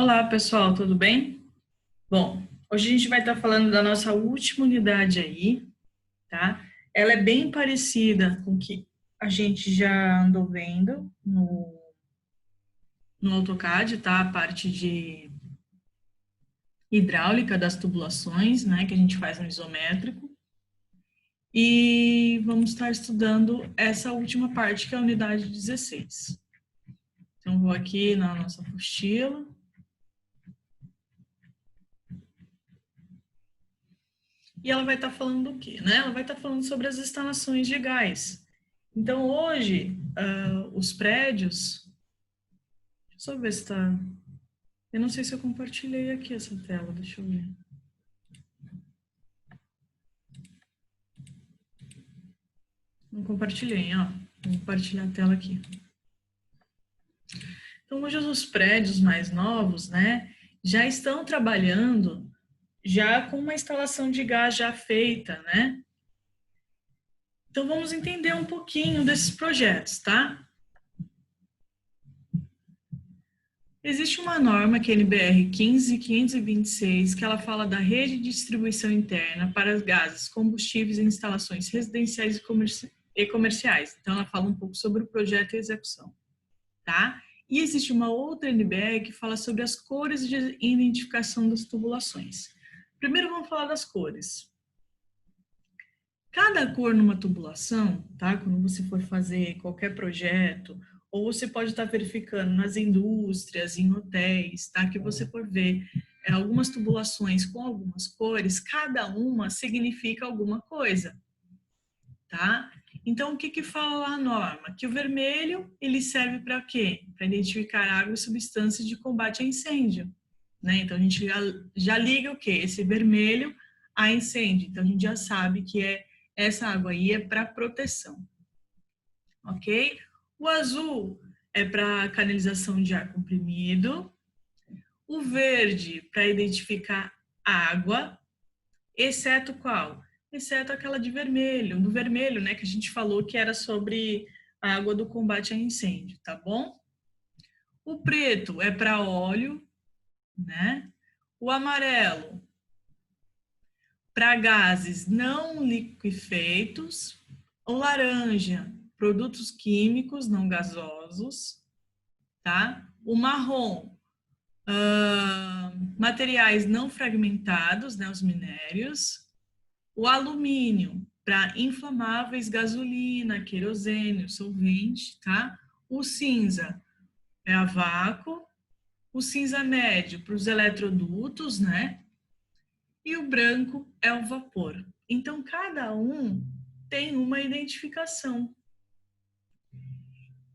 Olá, pessoal, tudo bem? Bom, hoje a gente vai estar falando da nossa última unidade aí, tá? Ela é bem parecida com o que a gente já andou vendo no AutoCAD, tá? A parte de hidráulica das tubulações, né? Que a gente faz no isométrico. E vamos estar estudando essa última parte, que é a unidade 16. Então, vou aqui na nossa apostila. E ela vai estar falando do quê? Né? Ela vai estar falando sobre as instalações de gás. Então, hoje, os prédios... Deixa eu só ver se está... Eu não sei se eu compartilhei aqui essa tela, deixa eu ver. Não compartilhei, ó. Vou compartilhar a tela aqui. Então, hoje os prédios mais novos, né, já estão trabalhando já com uma instalação de gás já feita, né? Então, vamos entender um pouquinho desses projetos, tá? Existe uma norma, que é a NBR 15526, que ela fala da rede de distribuição interna para gases, combustíveis e instalações residenciais e comerciais. Então, ela fala um pouco sobre o projeto e execução, tá? E existe uma outra NBR que fala sobre as cores de identificação das tubulações. Primeiro, vamos falar das cores. Cada cor numa tubulação, tá? Quando você for fazer qualquer projeto, ou você pode estar verificando nas indústrias, em hotéis, tá? Que você for ver algumas tubulações com algumas cores, cada uma significa alguma coisa, tá? Então, o que que fala lá a norma? Que o vermelho, ele serve para quê? Para identificar água e substâncias de combate a incêndio, né? Então, a gente já liga o quê? Esse vermelho a incêndio. Então, a gente já sabe que essa água aí é para proteção, ok? O azul é para canalização de ar comprimido. O verde para identificar água, exceto qual? Exceto aquela de vermelho, do vermelho, né, que a gente falou que era sobre a água do combate a incêndio, tá bom? O preto é para óleo, né? O amarelo para gases não liquefeitos. O laranja, produtos químicos não gasosos, tá? O marrom, materiais não fragmentados, né, os minérios. O alumínio, para inflamáveis, gasolina, querosene, solvente, tá? O cinza é a vácuo. O cinza médio para os eletrodutos, né? E o branco é o vapor. Então, cada um tem uma identificação.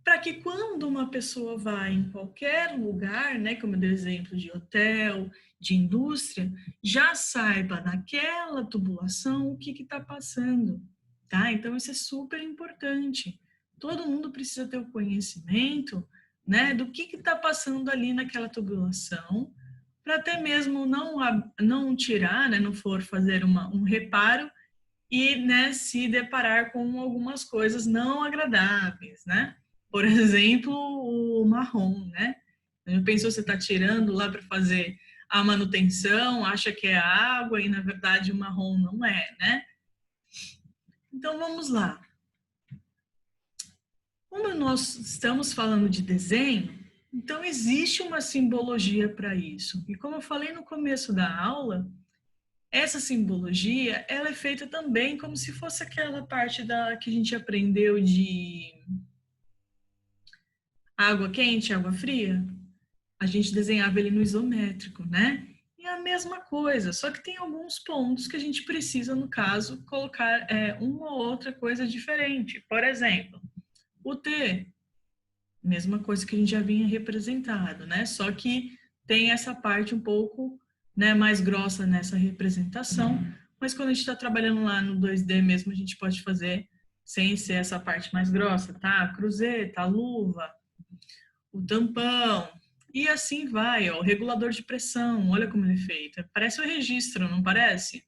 Para que quando uma pessoa vai em qualquer lugar, né, como eu dei exemplo de hotel, de indústria, já saiba naquela tubulação o que está passando, tá? Então, isso é super importante. Todo mundo precisa ter o conhecimento, né, do que está passando ali naquela tubulação, para até mesmo não tirar, né, não for fazer um reparo e, né, se deparar com algumas coisas não agradáveis, né? Por exemplo, o marrom, né? Pensou, você está tirando lá para fazer a manutenção, acha que é água e na verdade o marrom não é, né? Então vamos lá. Como nós estamos falando de desenho, então existe uma simbologia para isso. E como eu falei no começo da aula, essa simbologia, ela é feita também como se fosse aquela parte que a gente aprendeu de água quente, água fria. A gente desenhava ele no isométrico, né? E a mesma coisa, só que tem alguns pontos que a gente precisa, no caso, colocar uma ou outra coisa diferente. Por exemplo, o T, mesma coisa que a gente já vinha representado, né? Só que tem essa parte um pouco, né, mais grossa nessa representação, mas quando a gente está trabalhando lá no 2D mesmo, a gente pode fazer sem ser essa parte mais grossa, tá? A cruzeta, a luva, o tampão, e assim vai, ó, o regulador de pressão, olha como ele é feito. Parece um registro, não parece?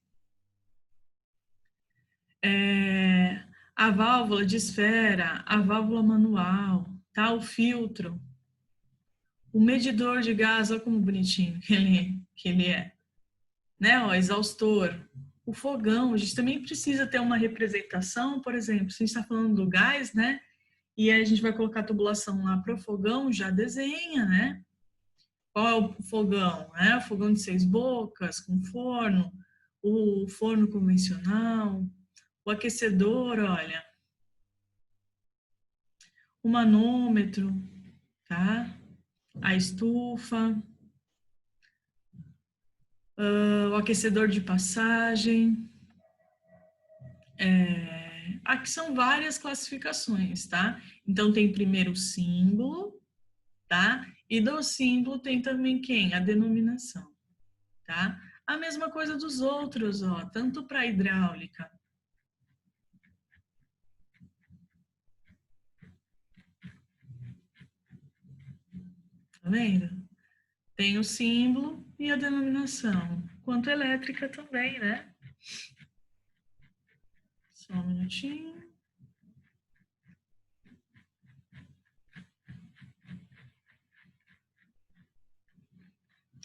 A válvula de esfera, a válvula manual, tá? O filtro, O medidor de gás, olha como bonitinho que ele é. Né? Ó, exaustor. O fogão, a gente também precisa ter uma representação, por exemplo, se a gente está falando do gás, né? E aí a gente vai colocar a tubulação lá para o fogão, já desenha, né? Qual é o fogão? O fogão de 6 bocas, com forno, o forno convencional, o aquecedor, olha, o manômetro, tá? A estufa, o aquecedor de passagem. Aqui são várias classificações, tá? Então, tem primeiro o símbolo, tá? E do símbolo tem também quem? A denominação, tá? A mesma coisa dos outros, ó, tanto para hidráulica. Tá vendo? Tem o símbolo e a denominação. Quanto elétrica também, né? Só um minutinho.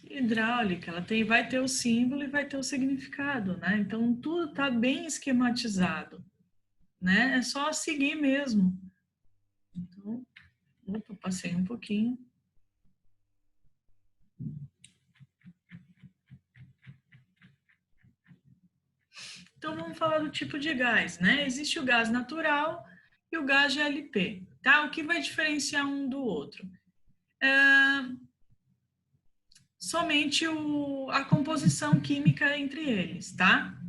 Hidráulica, ela vai ter o símbolo e vai ter o significado, né? Então, tudo está bem esquematizado, né? É só seguir mesmo. Então, opa, passei um pouquinho. Então, vamos falar do tipo de gás, né? Existe o gás natural e o gás GLP, tá? O que vai diferenciar um do outro? Somente a composição química entre eles, tá?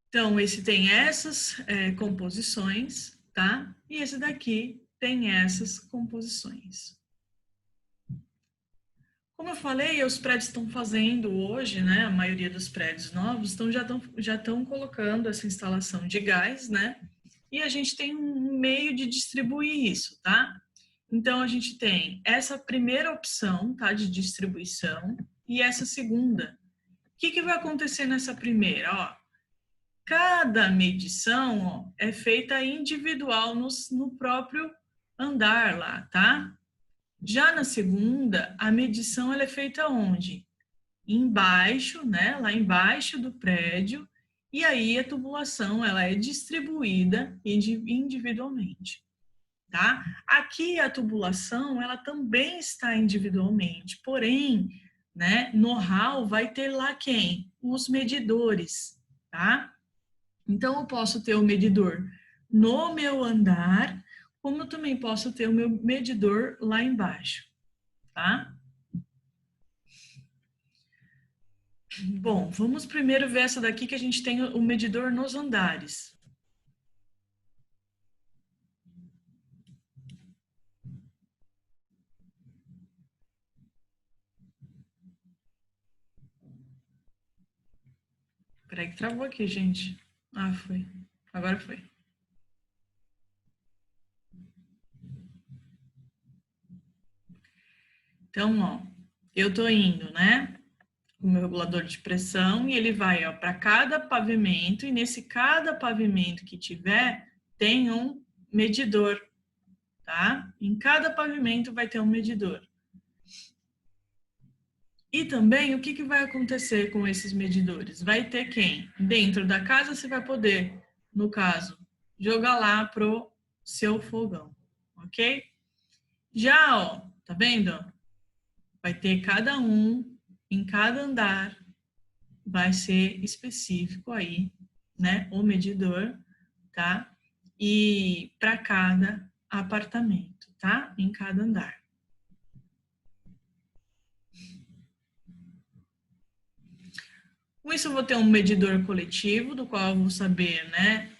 Então, esse tem essas composições, tá? E esse daqui tem essas composições. Como eu falei, os prédios estão fazendo hoje, né? A maioria dos prédios novos já estão colocando essa instalação de gás, né? E a gente tem um meio de distribuir isso, tá? Então, a gente tem essa primeira opção, tá? De distribuição e essa segunda. O que vai acontecer nessa primeira? Ó, cada medição é feita individual no próprio andar lá, tá? Já na segunda, a medição ela é feita onde? Embaixo, né? Lá embaixo do prédio, e aí a tubulação ela é distribuída individualmente, tá? Aqui a tubulação ela também está individualmente, porém, né? No hall vai ter lá quem? Os medidores, tá? Então, eu posso ter o medidor no meu andar, como eu também posso ter o meu medidor lá embaixo, tá? Bom, vamos primeiro ver essa daqui que a gente tem o medidor nos andares. Peraí que travou aqui, gente. Ah, foi. Agora foi. Então, ó, eu tô indo, né? O meu regulador de pressão e ele vai, ó, para cada pavimento e nesse cada pavimento que tiver tem um medidor, tá? Em cada pavimento vai ter um medidor. E também, o que vai acontecer com esses medidores? Vai ter quem? Dentro da casa você vai poder, no caso, jogar lá pro seu fogão, ok? Já, ó, tá vendo? Vai ter cada um, em cada andar, vai ser específico aí, né? O medidor, tá? E para cada apartamento, tá? Em cada andar. Com isso, eu vou ter um medidor coletivo, do qual eu vou saber, né,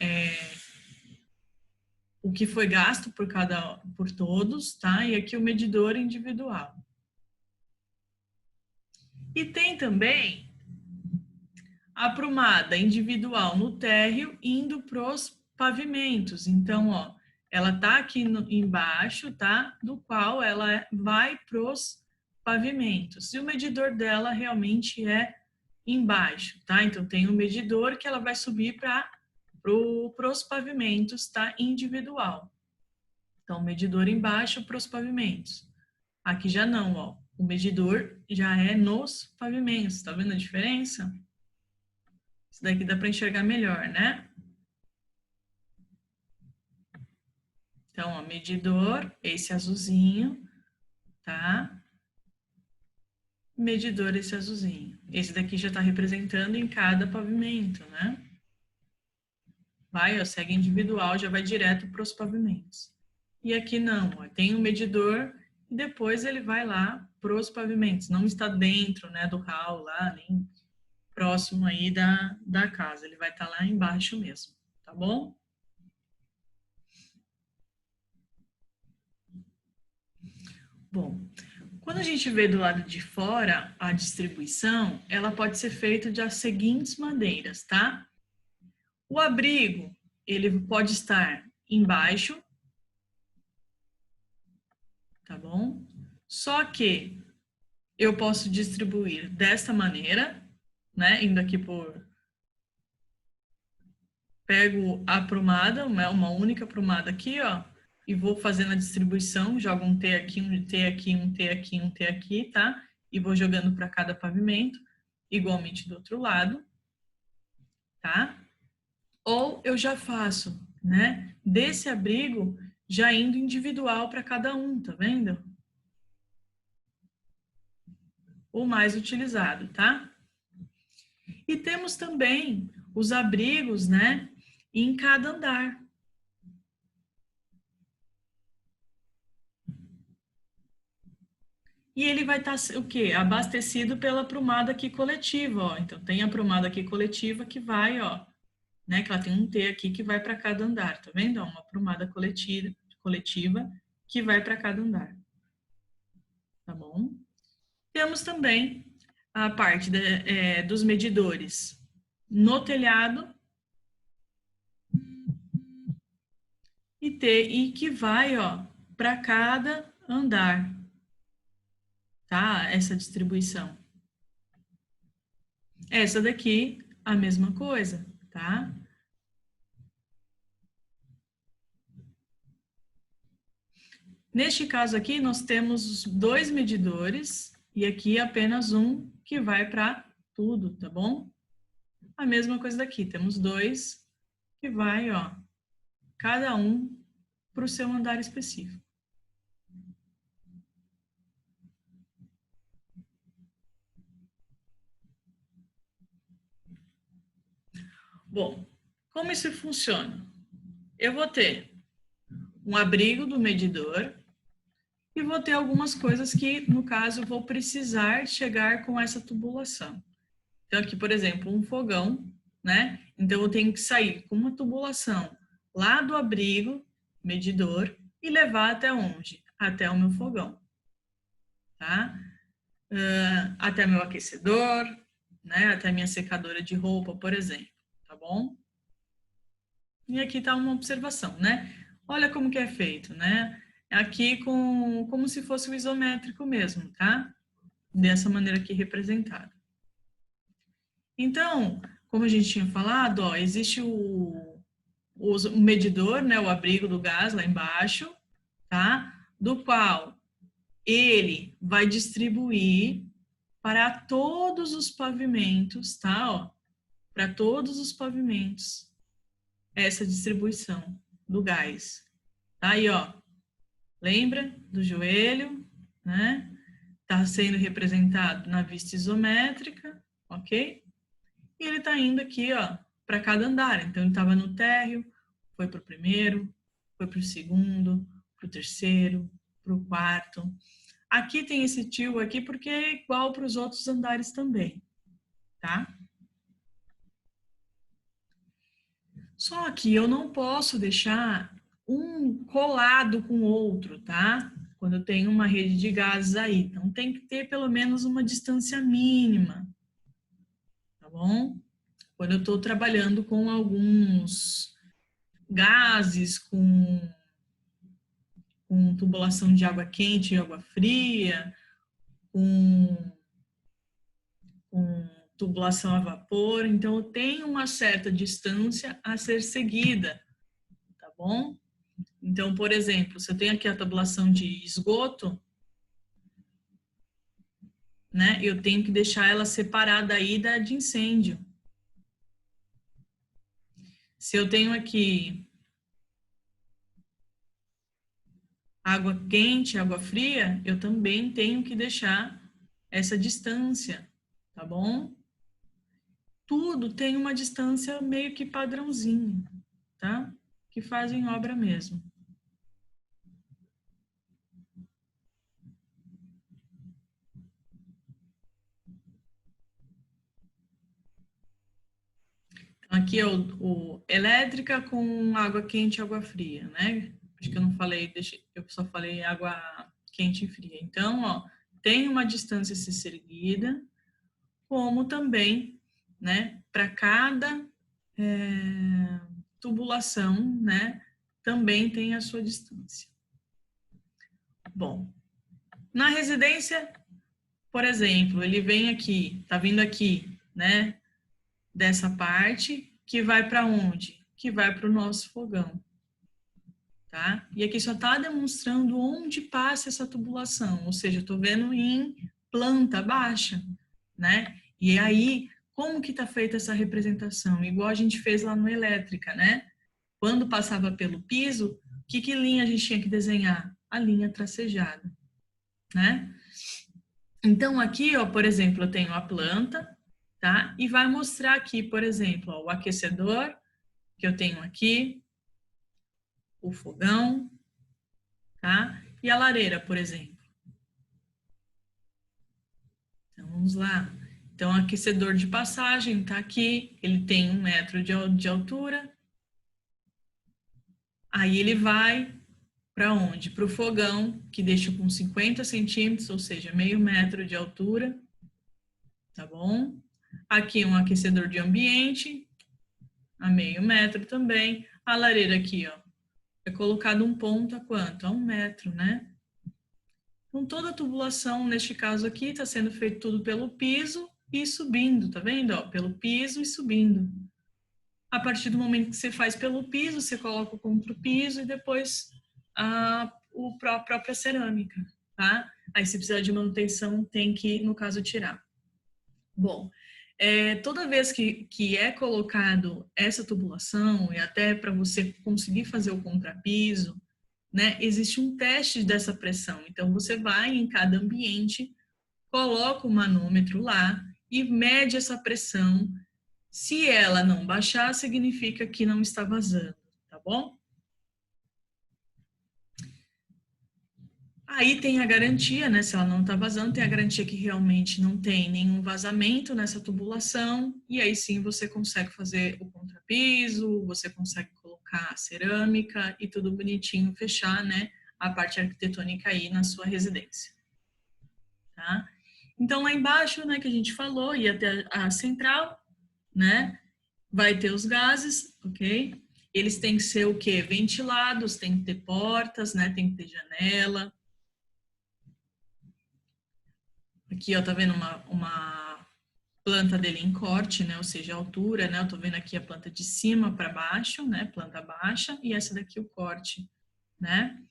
o que foi gasto por todos, tá? E aqui o medidor individual. E tem também a aprumada individual no térreo indo para os pavimentos. Então, ó, ela tá aqui embaixo, tá? Do qual ela vai para os pavimentos. E o medidor dela realmente é embaixo, tá? Então, tem um medidor que ela vai subir para os pavimentos, tá? Individual. Então, medidor embaixo para os pavimentos. Aqui já não, ó. O medidor já é nos pavimentos. Tá vendo a diferença? Isso daqui dá para enxergar melhor, né? Então, ó, medidor, esse azulzinho, tá? Medidor, esse azulzinho. Esse daqui já está representando em cada pavimento, né? Vai, ó, segue individual, já vai direto para os pavimentos. E aqui não, ó, tem um medidor e depois ele vai lá para os pavimentos. Não está dentro, né, do hall lá, nem próximo aí da casa. Ele vai estar lá embaixo mesmo, tá bom? Bom, quando a gente vê do lado de fora a distribuição, ela pode ser feita das seguintes maneiras, tá? O abrigo, ele pode estar embaixo, tá bom? Só que eu posso distribuir desta maneira, né? Indo aqui por... Pego a prumada, uma única prumada aqui, ó, e vou fazendo a distribuição, jogo um T aqui, um T aqui, um T aqui, um T aqui, tá? E vou jogando para cada pavimento, igualmente do outro lado, tá? Ou eu já faço, né? Desse abrigo, já indo individual para cada um, tá vendo? O mais utilizado, tá? E temos também os abrigos, né? Em cada andar. E ele vai estar o quê? Abastecido pela prumada aqui coletiva, ó. Então tem a prumada aqui coletiva que vai, ó, né? Que ela tem um T aqui que vai para cada andar, tá vendo? Ó, uma prumada coletiva que vai para cada andar. Tá bom? Temos também a parte dos medidores no telhado e que vai, ó, para cada andar, tá? Essa distribuição. Essa daqui, a mesma coisa, tá? Neste caso aqui, nós temos 2 medidores e aqui apenas um que vai para tudo, tá bom? A mesma coisa daqui, temos 2 que vai, ó, cada um para o seu andar específico. Bom, como isso funciona? Eu vou ter um abrigo do medidor e vou ter algumas coisas que, no caso, vou precisar chegar com essa tubulação. Então, aqui, por exemplo, um fogão, né? Então, eu tenho que sair com uma tubulação lá do abrigo, medidor, e levar até onde? Até o meu fogão, tá? Até meu aquecedor, né? Até minha secadora de roupa, por exemplo, tá bom? E aqui tá uma observação, né? Olha como que é feito, né? Aqui como se fosse o isométrico mesmo, tá? Dessa maneira aqui representada. Então, como a gente tinha falado, ó, existe o medidor, né, o abrigo do gás lá embaixo, tá? Do qual ele vai distribuir para todos os pavimentos, tá? Ó, para todos os pavimentos, essa distribuição do gás. Tá aí, ó. Lembra do joelho, né? Tá sendo representado na vista isométrica, ok? E ele tá indo aqui, ó, para cada andar. Então, ele estava no térreo, foi para o primeiro, foi para o segundo, para o terceiro, para o quarto. Aqui tem esse tio aqui porque é igual para os outros andares também, tá? Só que eu não posso deixar um colado com o outro, tá? Quando eu tenho uma rede de gases aí. Então, tem que ter pelo menos uma distância mínima, tá bom? Quando eu estou trabalhando com alguns gases, com tubulação de água quente e água fria, com tubulação a vapor, então eu tenho uma certa distância a ser seguida, tá bom? Então, por exemplo, se eu tenho aqui a tabulação de esgoto, né, eu tenho que deixar ela separada aí da de incêndio. Se eu tenho aqui água quente, água fria, eu também tenho que deixar essa distância, tá bom? Tudo tem uma distância meio que padrãozinho, tá? Que fazem obra mesmo. Então, aqui é o elétrica com água quente e água fria, né? Acho que eu não falei, eu só falei água quente e fria. Então, ó, tem uma distância a ser seguida, como também, né, para cada tubulação, né, também tem a sua distância. Bom, na residência, por exemplo, ele vem aqui, tá vindo aqui, né, dessa parte, que vai para onde? Que vai para o nosso fogão, tá? E aqui só está demonstrando onde passa essa tubulação, ou seja, eu estou vendo em planta baixa, né? E aí, como que está feita essa representação? Igual a gente fez lá no elétrica, né? Quando passava pelo piso, que linha a gente tinha que desenhar? A linha tracejada, né? Então, aqui, ó, por exemplo, eu tenho a planta, tá? E vai mostrar aqui, por exemplo, ó, o aquecedor, que eu tenho aqui, o fogão, tá? E a lareira, por exemplo. Então, vamos lá. Então, o aquecedor de passagem tá aqui, ele tem 1 metro de altura. Aí ele vai para onde? Para o fogão, que deixa com 50 centímetros, ou seja, meio metro de altura, tá bom? Aqui um aquecedor de ambiente, a meio metro também. A lareira aqui, ó, é colocado um ponto a quanto? A 1 metro, né? Então, toda a tubulação, neste caso aqui, está sendo feito tudo pelo piso e subindo, tá vendo? Ó, pelo piso e subindo. A partir do momento que você faz pelo piso, você coloca o contrapiso e depois a própria cerâmica, tá? Aí, se precisar de manutenção, tem que, no caso, tirar. Bom, toda vez que é colocado essa tubulação, e até para você conseguir fazer o contrapiso, né, existe um teste dessa pressão. Então, você vai em cada ambiente, coloca o manômetro lá e mede essa pressão. Se ela não baixar, significa que não está vazando, tá bom? Aí tem a garantia, né? Se ela não está vazando, tem a garantia que realmente não tem nenhum vazamento nessa tubulação, e aí sim você consegue fazer o contrapiso, você consegue colocar a cerâmica e tudo bonitinho, fechar, né? A parte arquitetônica aí na sua residência, tá? Então lá embaixo, né, que a gente falou, e até a central, né? Vai ter os gases, ok? Eles têm que ser o quê? Ventilados, tem que ter portas, né? Tem que ter janela. Aqui, ó, tá vendo uma planta dele em corte, né? Ou seja, a altura, né? Eu tô vendo aqui a planta de cima para baixo, né? Planta baixa, e essa daqui o corte, né?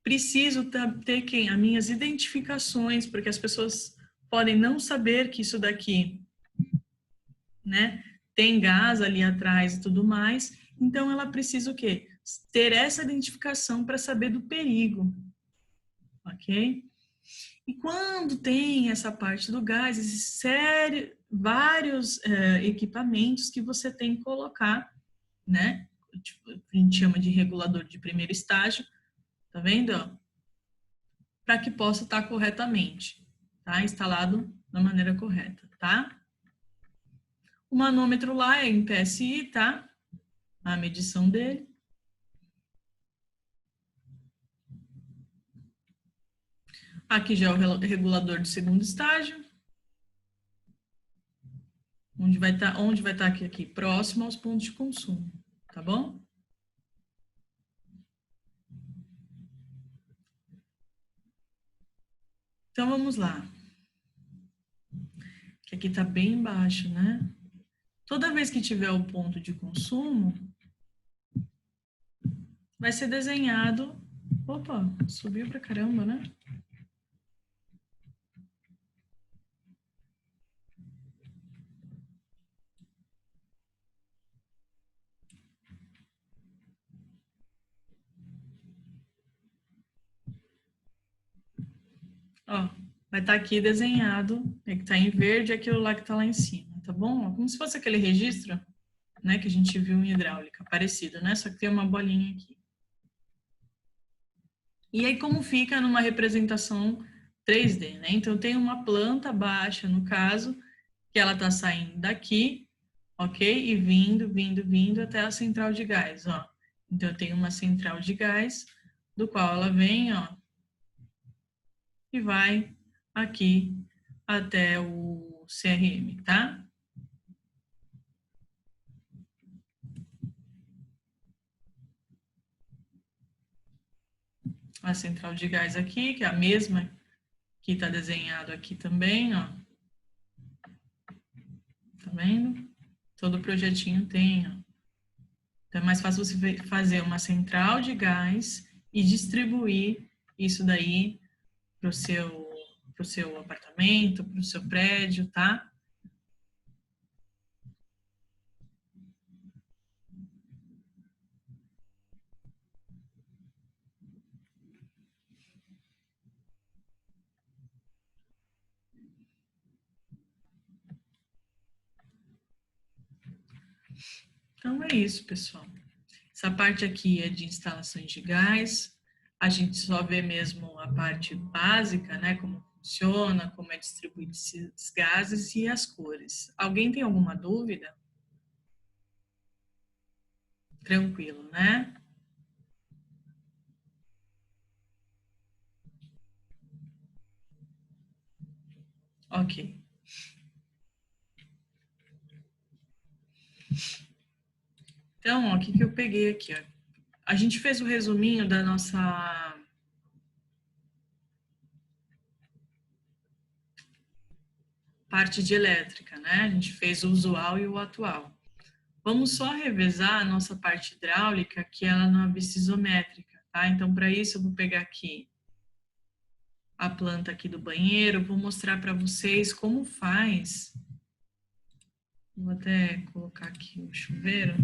Preciso ter quem? As minhas identificações, porque as pessoas podem não saber que isso daqui, né? Tem gás ali atrás e tudo mais. Então, ela precisa o quê? Ter essa identificação para saber do perigo, ok? E quando tem essa parte do gás, existem vários equipamentos que você tem que colocar, né? Tipo, a gente chama de regulador de primeiro estágio, tá vendo? Para que possa estar corretamente, tá? Instalado da maneira correta, tá? O manômetro lá é em PSI, tá? A medição dele. Aqui já é o regulador de segundo estágio. Onde vai estar aqui? Próximo aos pontos de consumo, tá bom? Então, vamos lá. Que aqui está bem embaixo, né? Toda vez que tiver o ponto de consumo, vai ser desenhado... Opa, subiu pra caramba, né? Ó, vai estar aqui desenhado, é que tá em verde, aquilo lá que tá lá em cima, tá bom? Ó, como se fosse aquele registro, né, que a gente viu em hidráulica, parecido, né? Só que tem uma bolinha aqui. E aí, como fica numa representação 3D, né? Então, tem uma planta baixa, no caso, que ela tá saindo daqui, ok? E vindo até a central de gás, ó. Então, eu tenho uma central de gás, do qual ela vem, ó, e vai aqui até o CRM, tá? A central de gás aqui, que é a mesma que está desenhado aqui também, ó. Tá vendo? Todo projetinho tem, ó. Então é mais fácil você fazer uma central de gás e distribuir isso daí pro seu apartamento, pro seu prédio, tá? Então é isso, pessoal. Essa parte aqui é de instalações de gás. A gente só vê mesmo a parte básica, né? Como funciona, como é distribuído esses gases e as cores. Alguém tem alguma dúvida? Tranquilo, né? Ok. Então, ó, o que eu peguei aqui? Ó? A gente fez o resuminho da nossa parte de elétrica, né? A gente fez o usual e o atual. Vamos só revezar a nossa parte hidráulica, que ela não é vista isométrica, tá? Então, para isso, eu vou pegar aqui a planta aqui do banheiro, vou mostrar para vocês como faz. Vou até colocar aqui o chuveiro.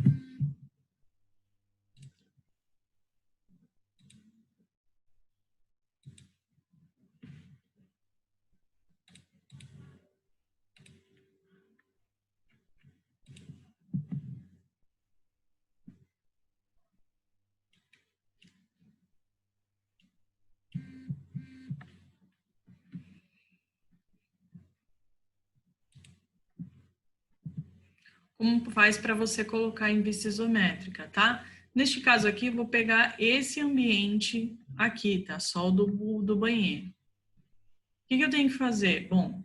Como faz para você colocar em vista isométrica, tá? Neste caso aqui, vou pegar esse ambiente aqui, tá? Só o do banheiro. O que eu tenho que fazer? Bom,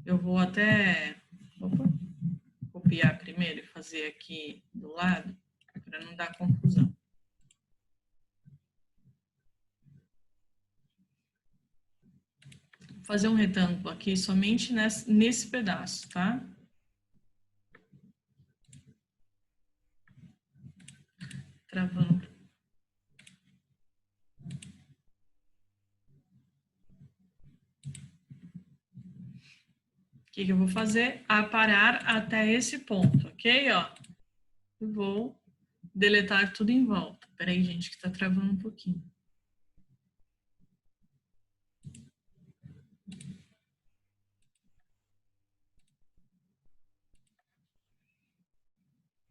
eu vou até copiar primeiro e fazer aqui do lado, para não dar confusão. Vou fazer um retângulo aqui somente nesse pedaço, tá? Travando. O que eu vou fazer? Aparar até esse ponto, ok? Ó, eu vou deletar tudo em volta. Peraí, gente, que tá travando um pouquinho.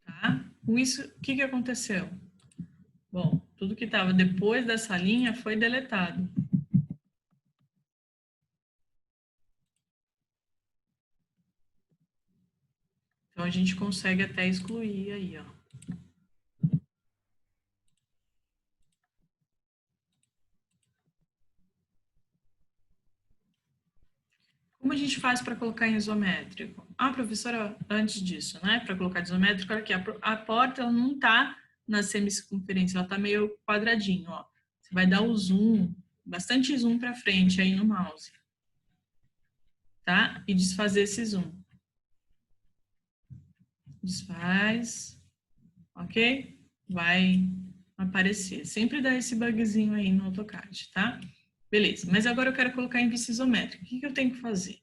Tá? Com isso, o que aconteceu? Bom, tudo que estava depois dessa linha foi deletado. Então, a gente consegue até excluir aí, ó. Como a gente faz para colocar em isométrico? Ah, professora, antes disso, né? Para colocar de isométrico, olha aqui, a porta ela não está na semicircunferência, ela está meio quadradinho, ó. Você vai dar o zoom, bastante zoom para frente aí no mouse, tá? E desfazer esse zoom. Desfaz, ok? vai aparecer. Sempre dá esse bugzinho aí no AutoCAD, tá? Beleza, mas agora eu quero colocar em vista isométrica. O que eu tenho que fazer?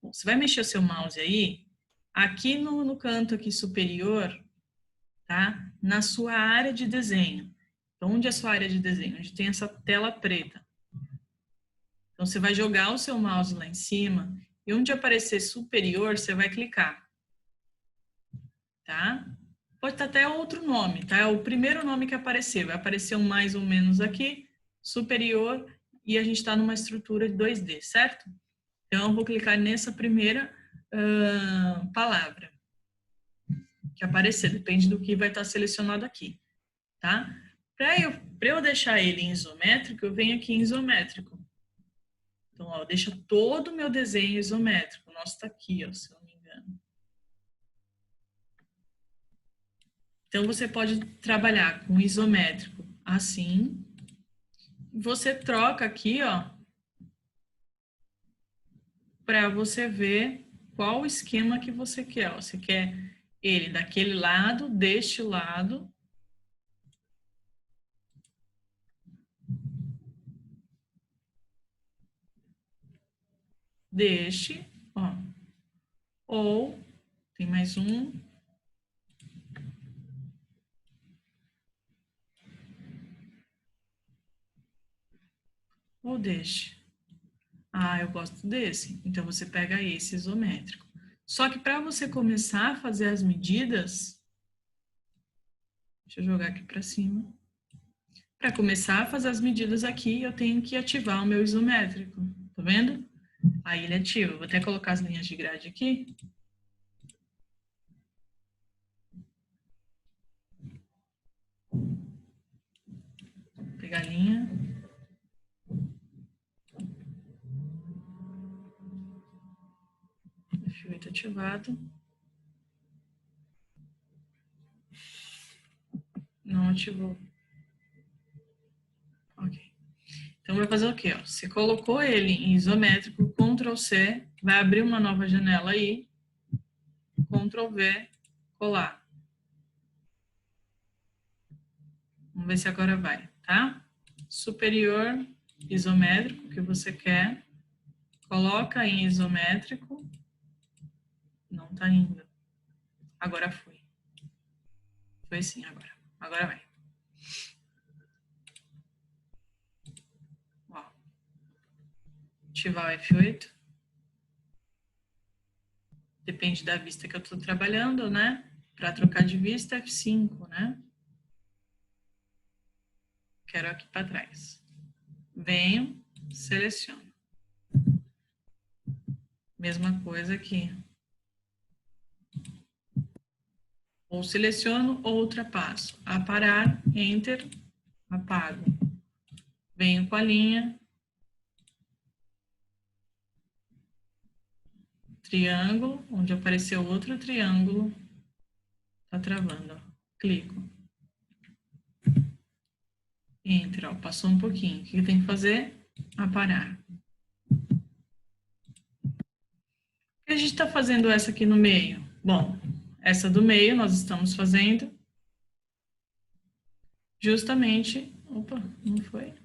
Bom, você vai mexer o seu mouse aí, aqui no canto aqui superior, tá? Na sua área de desenho. Então, onde é a sua área de desenho? Onde tem essa tela preta. Então, você vai jogar o seu mouse lá em cima e onde aparecer superior, você vai clicar, tá? Pode estar até outro nome, tá? É o primeiro nome que aparecer. Vai aparecer um mais ou menos aqui, superior, e a gente está numa estrutura de 2D, certo? Então, eu vou clicar nessa primeira palavra que aparecer, depende do que vai estar selecionado aqui, tá? Para eu deixar ele em isométrico, eu venho aqui em isométrico. Então, ó, deixa todo o meu desenho isométrico. O nosso está aqui, ó, se eu não me engano. Então, você pode trabalhar com isométrico assim. Você troca aqui, ó, para você ver qual o esquema que você quer. Ó. Você quer ele daquele lado, deste lado. Deste, ó. Ou, tem mais um. Ou deste. Ah, eu gosto desse. Então, você pega esse isométrico. Só que para você começar a fazer as medidas, deixa eu jogar aqui para cima. Para começar a fazer as medidas aqui, eu tenho que ativar o meu isométrico. Tá vendo? Aí ele ativa. Vou até colocar as linhas de grade aqui. Vou pegar a linha. F8 ativado. Não ativou. Ok. Então, vai fazer o quê? Ó? Você colocou ele em isométrico, Ctrl C, vai abrir uma nova janela aí, Ctrl V, colar. Vamos ver se agora vai, tá? Superior, isométrico, que você quer. Coloca em isométrico. Não tá indo. Agora foi. Foi sim, agora. Agora vai. Ó. Ativar o F8. Depende da vista que eu tô trabalhando, né? Para trocar de vista, F5, né? Quero aqui para trás. Venho, seleciono. Mesma coisa aqui. Ou seleciono ou ultrapasso. Aparar, Enter, apago. Venho com a linha. Triângulo, onde apareceu outro triângulo. Tá travando, ó. Clico. Enter, ó. Passou um pouquinho. O que eu tenho que fazer? Aparar. Por que a gente está fazendo essa aqui no meio? Bom, essa do meio nós estamos fazendo justamente... Opa, não foi?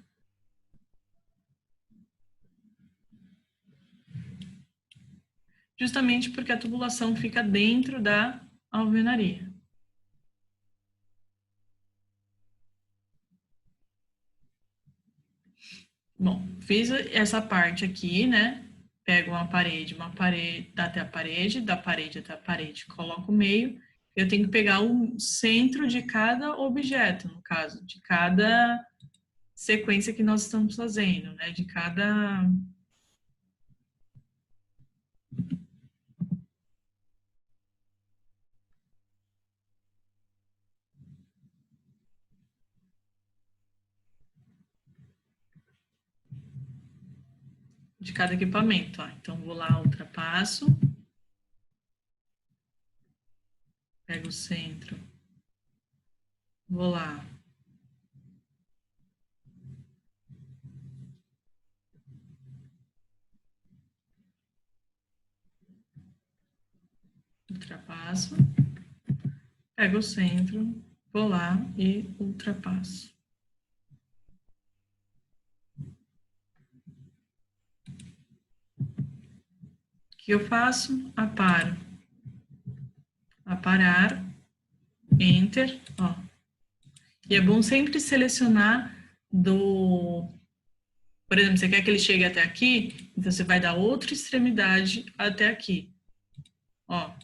Justamente porque a tubulação fica dentro da alvenaria. Bom, fiz essa parte aqui, né? Pego uma parede, até a parede, da parede até a parede, coloco o meio. Eu tenho que pegar o centro de cada objeto, no caso, de cada sequência que nós estamos fazendo, né? De cada equipamento. Ó. Então, vou lá, ultrapasso. Pego o centro. Vou lá. Ultrapasso. Pego o centro. vou lá e ultrapasso. O que eu faço? Aparo. Aparar, Enter, ó. E é bom sempre selecionar por exemplo, você quer que ele chegue até aqui, então você vai da outra extremidade até aqui, ó.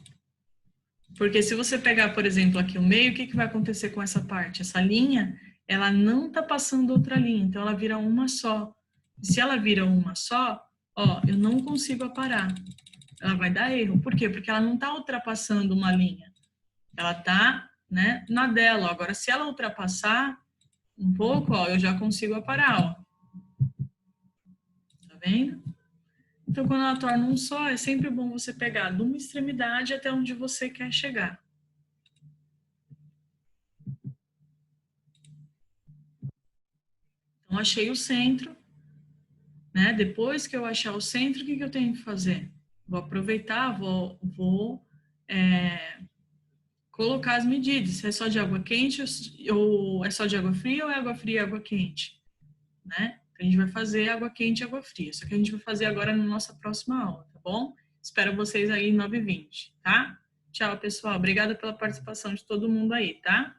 Porque se você pegar, por exemplo, aqui o meio, o que vai acontecer com essa parte? Essa linha, ela não tá passando outra linha, então ela vira uma só. Se ela vira uma só, ó, eu não consigo aparar. Ela vai dar erro. Por quê? Porque ela não tá ultrapassando uma linha. Ela tá, né, na dela. Agora, se ela ultrapassar um pouco, ó, eu já consigo aparar, ó. Tá vendo? Então, quando ela torna um só, é sempre bom você pegar de uma extremidade até onde você quer chegar. Então, achei o centro, né? Depois que eu achar o centro, o que eu tenho que fazer? Vou aproveitar, vou colocar as medidas. Se é só de água quente ou é só de água fria ou é água fria e água quente, né? A gente vai fazer água quente e água fria. Só que a gente vai fazer agora na nossa próxima aula, tá bom? Espero vocês aí em 9h20, tá? Tchau, pessoal. Obrigada pela participação de todo mundo aí, tá?